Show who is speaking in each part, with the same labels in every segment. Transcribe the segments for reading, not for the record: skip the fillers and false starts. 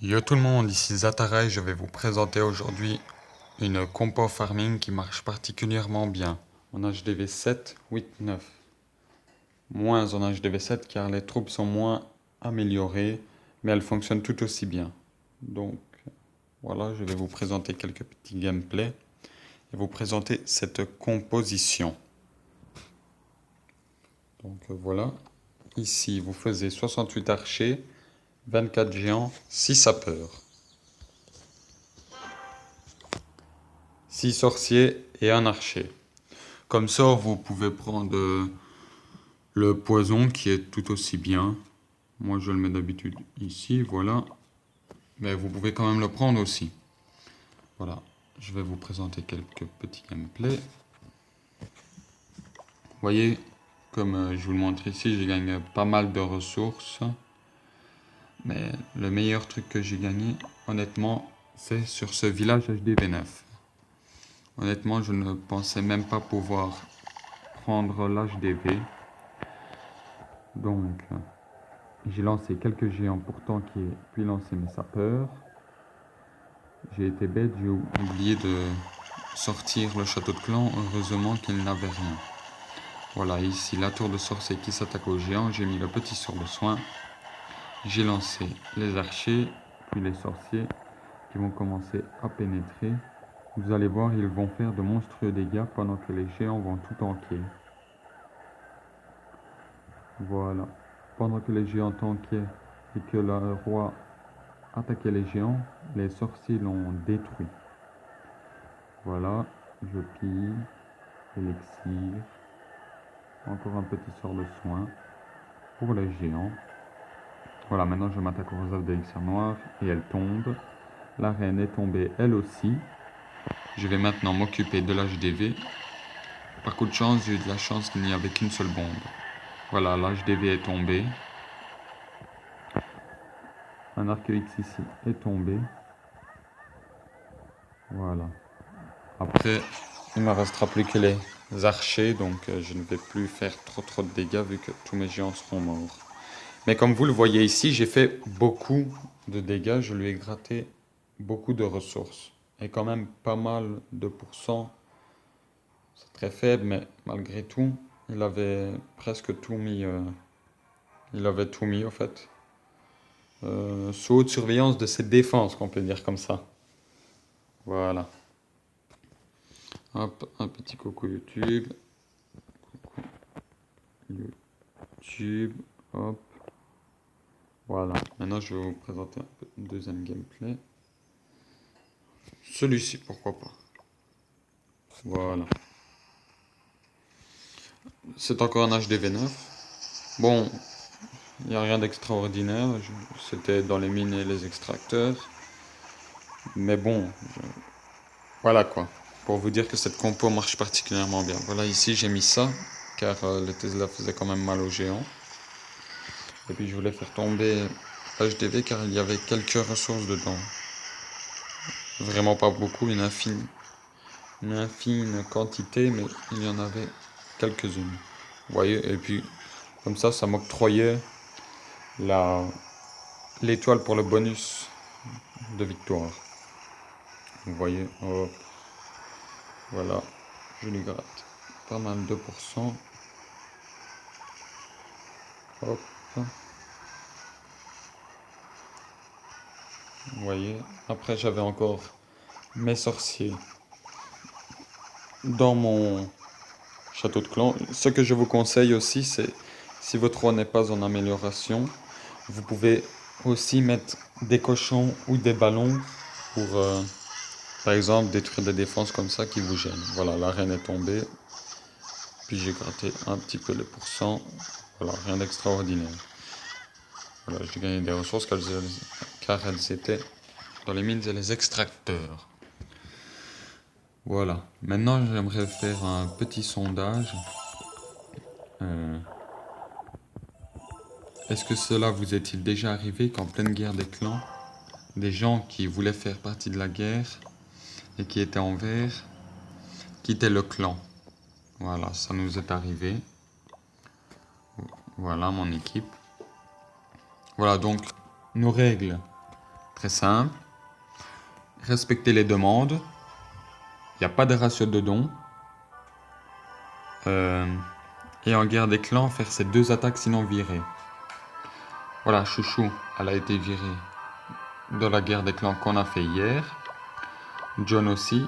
Speaker 1: Yo tout le monde, ici Zatara et je vais vous présenter aujourd'hui une compo farming qui marche particulièrement bien en HDV 7, 8, 9. Moins en HDV 7 car les troupes sont moins améliorées mais elles fonctionnent tout aussi bien. Donc voilà, je vais vous présenter quelques petits gameplays et vous présenter cette composition. Donc voilà, ici vous faisiez 68 archers, 24 géants, 6 sapeurs, 6 sorciers et un archer. Comme ça, vous pouvez prendre le poison qui est tout aussi bien. Moi, je le mets d'habitude ici, voilà. Mais vous pouvez quand même le prendre aussi. Voilà, je vais vous présenter quelques petits gameplays. Vous voyez, comme je vous le montre ici, j'ai gagné pas mal de ressources. Mais le meilleur truc que j'ai gagné, honnêtement, c'est sur ce village HDV9. Honnêtement, je ne pensais même pas pouvoir prendre l'HDV. Donc, j'ai lancé quelques géants pour tanker, puis lancé mes sapeurs. J'ai été bête, j'ai oublié de sortir le château de clan, heureusement qu'il n'avait rien. Voilà, ici la tour de sorcier qui s'attaque aux géants, j'ai mis le petit sort de soin. J'ai lancé les archers, puis les sorciers qui vont commencer à pénétrer. Vous allez voir, ils vont faire de monstrueux dégâts pendant que les géants vont tout tanker. Voilà, pendant que les géants tankaient et que le roi attaquait les géants, les sorciers l'ont détruit. Voilà, je pille, élixir, encore un petit sort de soin pour les géants. Voilà, maintenant je m'attaque aux réserves d'élixir noir et elle tombe. La reine est tombée elle aussi. Je vais maintenant m'occuper de l'HDV. Par coup de chance, j'ai eu de la chance qu'il n'y avait qu'une seule bombe. Voilà, l'HDV est tombé. Un arc X ici est tombé. Voilà. Après, il ne me restera plus que les archers, donc je ne vais plus faire trop de dégâts vu que tous mes géants seront morts. Mais comme vous le voyez ici, j'ai fait beaucoup de dégâts, je lui ai gratté beaucoup de ressources. Et quand même pas mal de pourcents. C'est très faible, mais malgré tout, il avait presque tout mis. Il avait tout mis, en fait. Sous haute surveillance de ses défenses, qu'on peut dire comme ça. Voilà. Hop, un petit coucou YouTube. Coucou YouTube. Hop. Voilà. Maintenant, je vais vous présenter un deuxième gameplay. Celui-ci, pourquoi pas. Voilà. C'est encore un HDV9. Bon, il n'y a rien d'extraordinaire. C'était dans les mines et les extracteurs. Mais bon, voilà quoi. Pour vous dire que cette compo marche particulièrement bien. Voilà, ici j'ai mis ça, car le Tesla faisait quand même mal aux géants. Et puis je voulais faire tomber HDV car il y avait quelques ressources dedans. Vraiment pas beaucoup, une infime quantité, mais il y en avait quelques-unes. Vous voyez, et puis comme ça m'octroyait l'étoile pour le bonus de victoire. Vous voyez, hop, voilà, je lui gratte pas mal de pourcents. Hop. Vous voyez, après j'avais encore mes sorciers dans mon château de clan. Ce que je vous conseille aussi, c'est si votre roi n'est pas en amélioration, vous pouvez aussi mettre des cochons ou des ballons pour, par exemple, détruire des défenses comme ça qui vous gênent. Voilà, la reine est tombée. Puis j'ai gratté un petit peu les pourcents. Voilà, rien d'extraordinaire. Voilà, j'ai gagné des ressources car elles étaient dans les mines et les extracteurs. Voilà. Maintenant, j'aimerais faire un petit sondage. Est-ce que cela vous est-il déjà arrivé qu'en pleine guerre des clans, des gens qui voulaient faire partie de la guerre et qui étaient en vert quittaient le clan? Voilà, ça nous est arrivé. Voilà mon équipe. Voilà donc nos règles. Très simple. Respecter les demandes. Il n'y a pas de ratio de dons. Et en guerre des clans, faire ces 2 attaques sinon virées. Voilà, Chouchou, elle a été virée dans la guerre des clans qu'on a fait hier. John aussi.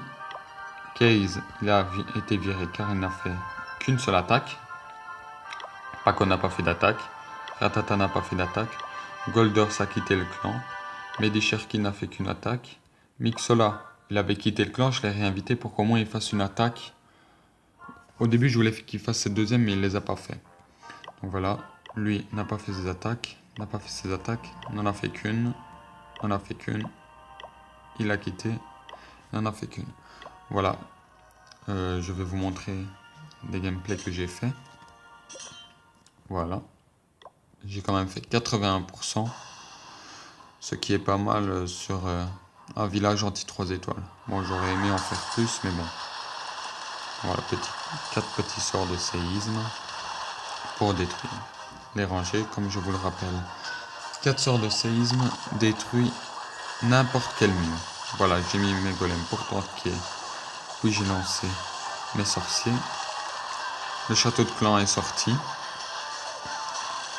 Speaker 1: Case, il a été viré car il n'a fait qu'une seule attaque. Pas qu'on n'a pas fait d'attaque. Ratata n'a pas fait d'attaque. Goldors a quitté le clan. Medisherkin n'a fait qu'une attaque. Mixola, il avait quitté le clan, je l'ai réinvité pour qu'au moins il fasse une attaque. Au début, je voulais qu'il fasse cette deuxième, mais il ne les a pas fait. Donc voilà, lui n'a pas fait ses attaques, n'en a fait qu'une, il a quitté, n'en a fait qu'une. Voilà, je vais vous montrer des gameplays que j'ai fait. Voilà, j'ai quand même fait 81%, ce qui est pas mal sur un village anti 3 étoiles. Bon, j'aurais aimé en faire plus, mais bon. Voilà, 4 petits sorts de séisme pour détruire les rangées, comme je vous le rappelle. 4 sorts de séisme détruit n'importe quel mur. Voilà, j'ai mis mes golems pour tanker, puis j'ai lancé mes sorciers. Le château de clan est sorti.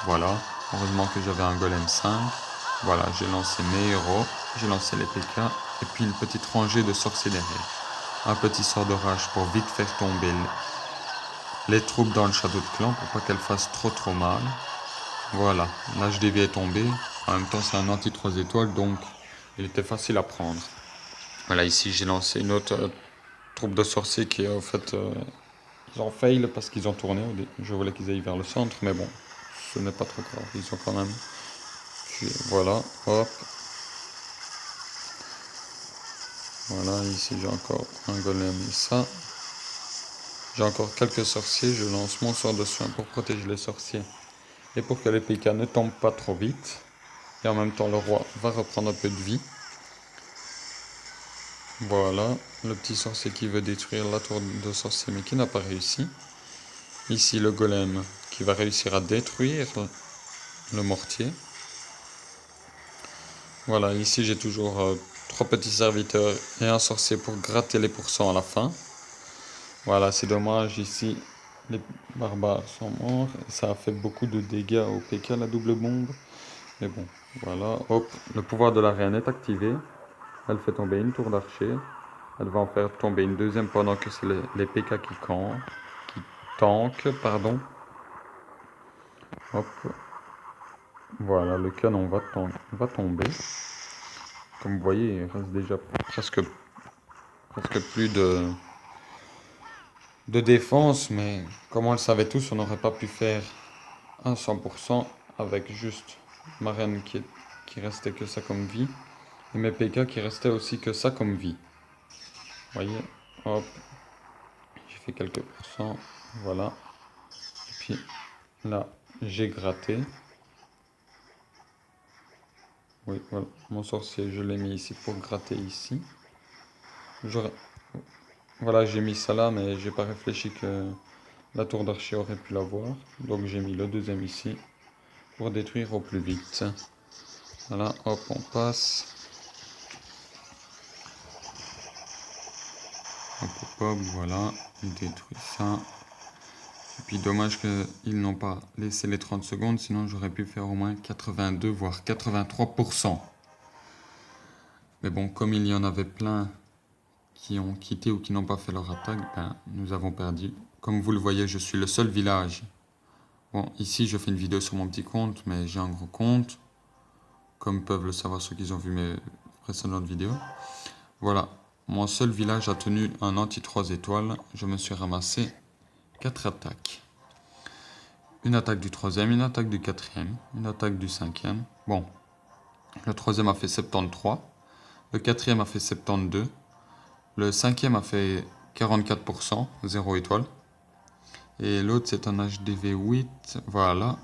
Speaker 1: Voilà, heureusement que j'avais un golem 5. Voilà, j'ai lancé mes héros, j'ai lancé les PK, et puis une petite rangée de sorciers derrière. Un petit sort d'orage pour vite faire tomber les troupes dans le château de clan, pour pas qu'elles fassent trop mal. Voilà, l'HDV est tombé. En même temps, c'est un anti 3 étoiles, donc il était facile à prendre. Voilà, ici j'ai lancé une autre troupe de sorciers qui, en fait, ils ont fail parce qu'ils ont tourné. Je voulais qu'ils aillent vers le centre, mais bon, ce n'est pas trop grave. Ils ont quand même tué. Voilà, hop. Voilà, ici j'ai encore un golem et ça. J'ai encore quelques sorciers. Je lance mon sort de soin pour protéger les sorciers et pour que les PK ne tombent pas trop vite. Et en même temps, le roi va reprendre un peu de vie. Voilà, le petit sorcier qui veut détruire la tour de sorcier mais qui n'a pas réussi. Ici le golem qui va réussir à détruire le mortier. Voilà, ici j'ai toujours 3 petits serviteurs et un sorcier pour gratter les pourcents à la fin. Voilà, c'est dommage, ici les barbares sont morts. Et ça a fait beaucoup de dégâts au PK, la double bombe. Mais bon, voilà, hop, le pouvoir de la reine est activé. Elle fait tomber une tour d'archer. Elle va en faire tomber une deuxième pendant que c'est les PK qui tankent, pardon. Hop. Voilà, le canon va tomber. Comme vous voyez, il reste déjà presque plus de défense, mais comme on le savait tous, on n'aurait pas pu faire un 100% avec juste ma reine qui restait que ça comme vie, et mes PK qui restaient aussi que ça comme vie. Vous voyez, hop, j'ai fait quelques pourcents, voilà. Et puis là, j'ai gratté. Oui, voilà, mon sorcier, je l'ai mis ici pour gratter ici. Voilà, j'ai mis ça là, mais j'ai pas réfléchi que la tour d'archer aurait pu l'avoir. Donc j'ai mis le deuxième ici pour détruire au plus vite. Voilà, hop, on passe. Hop, hop, hop, voilà, il détruit ça. Et puis dommage qu'ils n'ont pas laissé les 30 secondes, sinon j'aurais pu faire au moins 82 voire 83%. Mais bon, comme il y en avait plein qui ont quitté ou qui n'ont pas fait leur attaque, ben, nous avons perdu. Comme vous le voyez, je suis le seul village. Bon, ici je fais une vidéo sur mon petit compte, mais j'ai un gros compte, comme peuvent le savoir ceux qui ont vu mes précédentes vidéos. Voilà, mon seul village a tenu un anti 3 étoiles. Je me suis ramassé 4 attaques. Une attaque du 3e, une attaque du 4e, une attaque du 5e. Bon, le 3e a fait 73, le 4e a fait 72, le 5e a fait 44%, 0 étoile. Et l'autre c'est un HDV 8, voilà,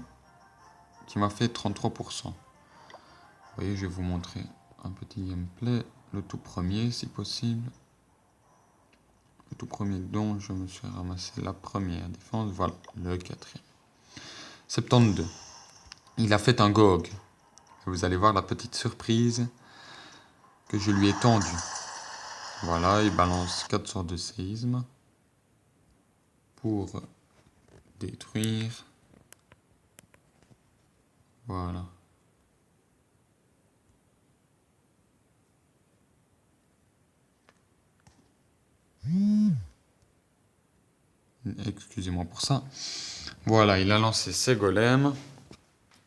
Speaker 1: qui m'a fait 33%. Vous voyez, je vais vous montrer un petit gameplay, le tout premier si possible. Le tout premier dont je me suis ramassé la première défense, voilà, le 4e. 72. Il a fait un GOG. Vous allez voir la petite surprise. que je lui ai tendu. Voilà, il balance 4 sorts de séisme pour détruire. Voilà. Excusez-moi pour ça. Voilà, il a lancé ses golems,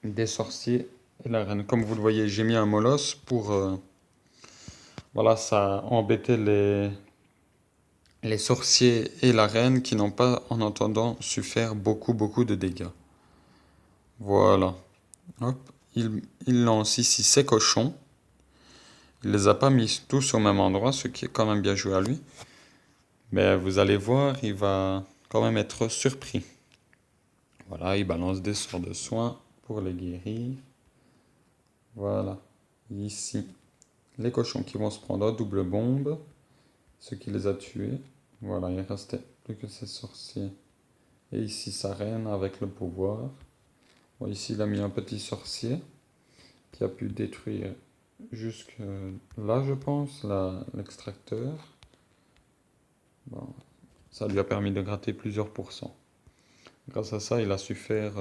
Speaker 1: des sorciers et la reine. Comme vous le voyez, j'ai mis un molosse pour... voilà, ça a embêté les sorciers et la reine qui n'ont pas, en attendant, su faire beaucoup de dégâts. Voilà. Hop. Il lance ici ses cochons. Il les a pas mis tous au même endroit, ce qui est quand même bien joué à lui. Mais vous allez voir, il va quand même être surpris. Voilà, il balance des sorts de soins pour les guérir. Voilà. Ici, les cochons qui vont se prendre à double bombe. Ce qui les a tués. Voilà, il restait plus que ces sorciers. Et ici, sa reine avec le pouvoir. Bon, ici, il a mis un petit sorcier qui a pu détruire jusque là, je pense, l'extracteur. Bon, ça lui a permis de gratter plusieurs pourcents. Grâce à ça, il a su faire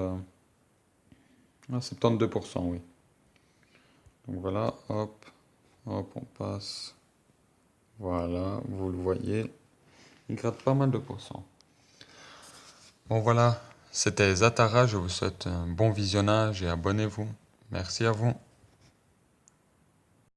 Speaker 1: 72%, oui. Donc voilà, hop, hop, on passe. Voilà, vous le voyez, il gratte pas mal de pourcents. Bon voilà, c'était Zatara, je vous souhaite un bon visionnage et abonnez-vous. Merci à vous.